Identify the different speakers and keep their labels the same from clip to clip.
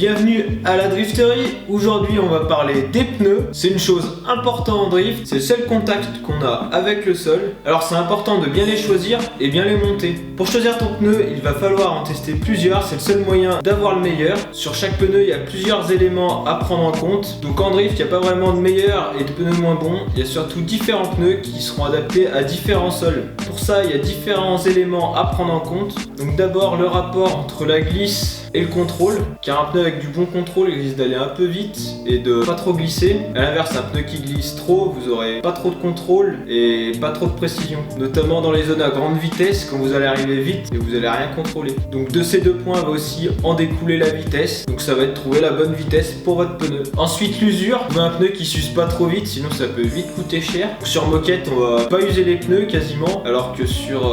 Speaker 1: Bienvenue à la drifterie. Aujourd'hui on va parler des pneus. C'est une chose importante en drift, c'est le seul contact qu'on a avec le sol. Alors c'est important de bien les choisir et bien les monter. Pour choisir ton pneu, il va falloir en tester plusieurs, c'est le seul moyen d'avoir le meilleur. Sur chaque pneu il y a plusieurs éléments à prendre en compte. Donc en drift il n'y a pas vraiment de meilleurs et de pneus moins bons. Il y a surtout différents pneus qui seront adaptés à différents sols. Pour ça il y a différents éléments à prendre en compte. Donc d'abord le rapport entre la glisse et le contrôle, car un pneu avec du bon contrôle il risque d'aller un peu vite et de pas trop glisser. A l'inverse, un pneu qui glisse trop, vous aurez pas trop de contrôle et pas trop de précision, notamment dans les zones à grande vitesse quand vous allez arriver vite et vous allez rien contrôler. Donc de ces deux points va aussi en découler la vitesse, donc ça va être trouver la bonne vitesse pour votre pneu. Ensuite l'usure, vous avez un pneu qui s'use pas trop vite, sinon ça peut vite coûter cher. Sur moquette on va pas user les pneus quasiment, alors que sur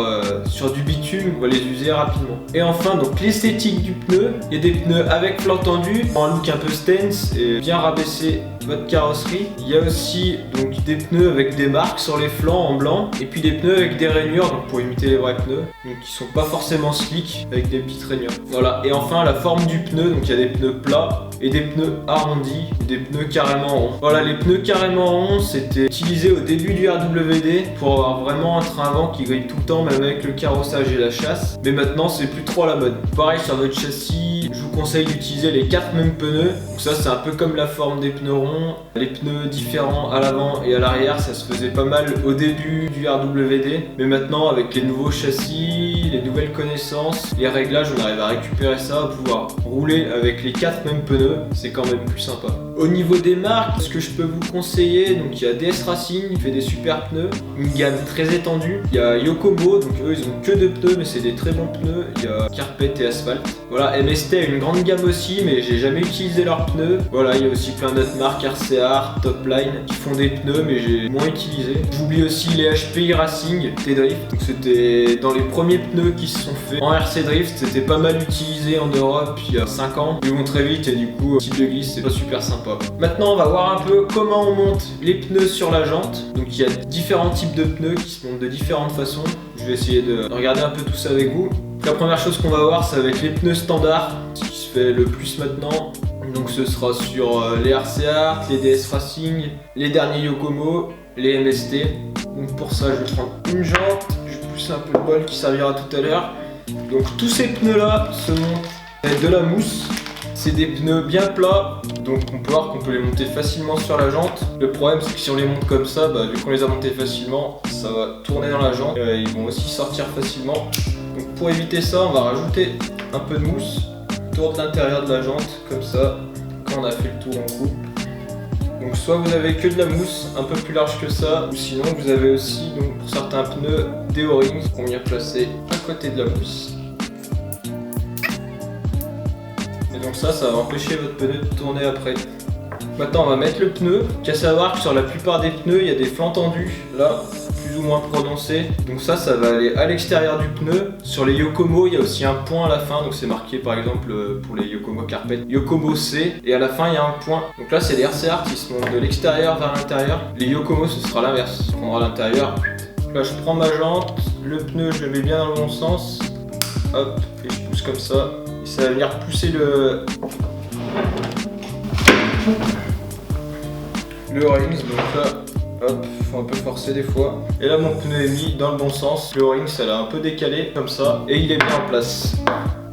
Speaker 1: du bitume on va les user rapidement. Et enfin donc l'esthétique du pneu. Il y a des pneus avec flanc tendu, un look un peu stance et bien rabaisser votre carrosserie. Il y a aussi donc des pneus avec des marques sur les flancs en blanc et puis des pneus avec des rainures donc pour imiter les vrais pneus, donc qui sont pas forcément slick avec des petites rainures. Voilà, et enfin la forme du pneu, donc il y a des pneus plats et des pneus arrondis, des pneus carrément ronds. Voilà, les pneus carrément ronds c'était utilisé au début du RWD pour avoir vraiment un train avant qui grille tout le temps même avec le carrossage et la chasse, mais maintenant c'est plus trop à la mode. Pareil sur votre châssis, je vous conseille d'utiliser les 4 mêmes pneus. Donc ça c'est un peu comme la forme des pneus ronds, les pneus différents à l'avant et à l'arrière, ça se faisait pas mal au début du RWD, mais maintenant avec les nouveaux châssis, les nouvelles connaissances, les réglages, on arrive à récupérer ça, à pouvoir rouler avec les 4 mêmes pneus, c'est quand même plus sympa. Au niveau des marques, ce que je peux vous conseiller, donc il y a DS Racing, il fait des super pneus, une gamme très étendue. Il y a Yokomo, donc eux ils ont que 2 pneus mais c'est des très bons pneus. Il y a Carpet et Asphalt. Voilà, MST a une grande gamme aussi mais j'ai jamais utilisé leurs pneus. Voilà, il y a aussi plein d'autres marques, RCR, Topline, qui font des pneus mais j'ai moins utilisé. J'oublie aussi les HPI Racing T-Drift, donc c'était dans les premiers pneus qui se sont faits en RC Drift, c'était pas mal utilisé en Europe il y a 5 ans. Ils vont très vite et du coup, type de glisse c'est pas super sympa. Maintenant on va voir un peu comment on monte les pneus sur la jante. Donc il y a différents types de pneus qui se montent de différentes façons. Je vais essayer de regarder un peu tout ça avec vous. La première chose qu'on va voir ça va être les pneus standards, ce qui se fait le plus maintenant. Donc ce sera sur les RCR, les DS Racing, les derniers Yokomo, les MST. Donc pour ça je vais prendre une jante, je vais pousser un peu le bol qui servira tout à l'heure. Donc tous ces pneus là se montent avec de la mousse. C'est des pneus bien plats, donc on peut voir qu'on peut les monter facilement sur la jante. Le problème c'est que si on les monte comme ça, vu qu'on les a montés facilement, ça va tourner dans la jante. Ils vont aussi sortir facilement. Donc pour éviter ça, on va rajouter un peu de mousse autour de l'intérieur de la jante, comme ça. Quand on a fait le tour, on coupe. Donc soit vous avez que de la mousse un peu plus large que ça, ou sinon vous avez aussi, donc, pour certains pneus, des O-rings qu'on vient placer à côté de la mousse. Et donc ça va empêcher votre pneu de tourner après. Maintenant on va mettre le pneu. Qu'à savoir que sur la plupart des pneus il y a des flancs tendus, là, plus ou moins prononcés. Donc ça va aller à l'extérieur du pneu. Sur les Yokomo il y a aussi un point à la fin, donc c'est marqué par exemple pour les Yokomo Carpet, Yokomo C, et à la fin il y a un point. Donc là c'est les RCR qui se montent de l'extérieur vers l'intérieur. Les Yokomo ce sera l'inverse, on prendra l'intérieur. Là je prends ma jante, le pneu je le mets bien dans le bon sens, hop, et je pousse comme ça. Ça va venir pousser le O-rings, donc là, hop, faut un peu forcer des fois. Et là mon pneu est mis dans le bon sens, le O-ring ça l'a un peu décalé comme ça, et il est bien en place.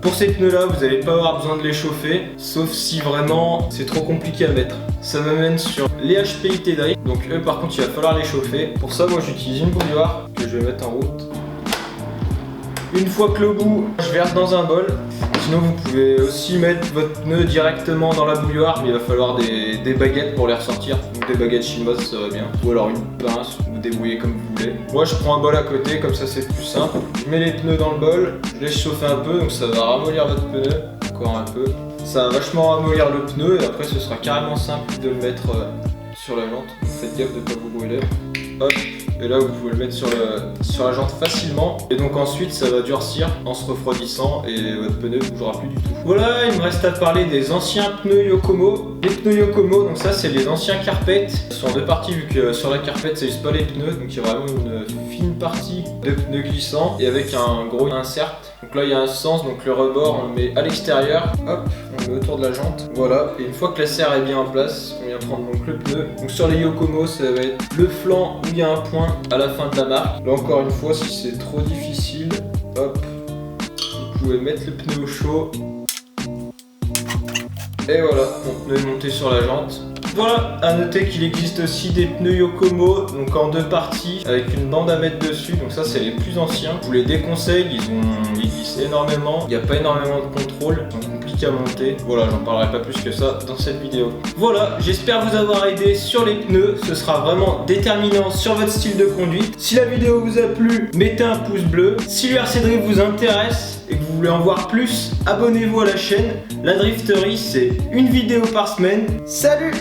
Speaker 1: Pour ces pneus là, vous n'allez pas avoir besoin de les chauffer, sauf si vraiment c'est trop compliqué à mettre. Ça m'amène sur les HPI T-Drift, donc eux par contre il va falloir les chauffer. Pour ça moi j'utilise une bouilloire que je vais mettre en route. Une fois que le bout, je verse dans un bol. Sinon vous pouvez aussi mettre votre pneu directement dans la bouilloire, mais il va falloir des baguettes pour les ressortir. Donc des baguettes chinoises ça va bien. Ou alors une pince, vous débrouillez comme vous voulez. Moi je prends un bol à côté, comme ça c'est plus simple. Je mets les pneus dans le bol, je laisse chauffer un peu, donc ça va ramollir votre pneu. Encore un peu. Ça va vachement ramollir le pneu et après ce sera carrément simple de le mettre sur la jante. Donc faites gaffe de ne pas vous brûler. Hop, et là vous pouvez le mettre sur la jante facilement. Et donc ensuite ça va durcir en se refroidissant et votre pneu ne bougera plus du tout. Voilà, il me reste à parler des anciens pneus Yokomo. Les pneus Yokomo, donc ça c'est les anciens carpettes. Ils sont en deux parties vu que sur la carpette ça use pas les pneus. Donc il y a vraiment une fine partie de pneus glissants et avec un gros insert. Donc là il y a un sens, donc le rebord on le met à l'extérieur. Hop, on le met autour de la jante. Voilà, et une fois que la serre est bien en place, on vient prendre donc le pneu. Donc sur les Yokomo ça va être le flanc où il y a un point à la fin de la marque. Là encore une fois, si c'est trop difficile, hop, vous pouvez mettre le pneu au chaud. Et voilà, mon pneu est monté sur la jante. Voilà, à noter qu'il existe aussi des pneus Yokomo, donc en deux parties, avec une bande à mettre dessus. Donc ça c'est les plus anciens. Je vous les déconseille, ils glissent énormément. Il n'y a pas énormément de contrôle, ils sont compliqués à monter. Voilà, j'en parlerai pas plus que ça dans cette vidéo. Voilà, j'espère vous avoir aidé sur les pneus. Ce sera vraiment déterminant sur votre style de conduite. Si la vidéo vous a plu, mettez un pouce bleu. Si le RC Drift vous intéresse et que vous voulez en voir plus, abonnez-vous à la chaîne. La Drifterie, c'est une vidéo par semaine. Salut!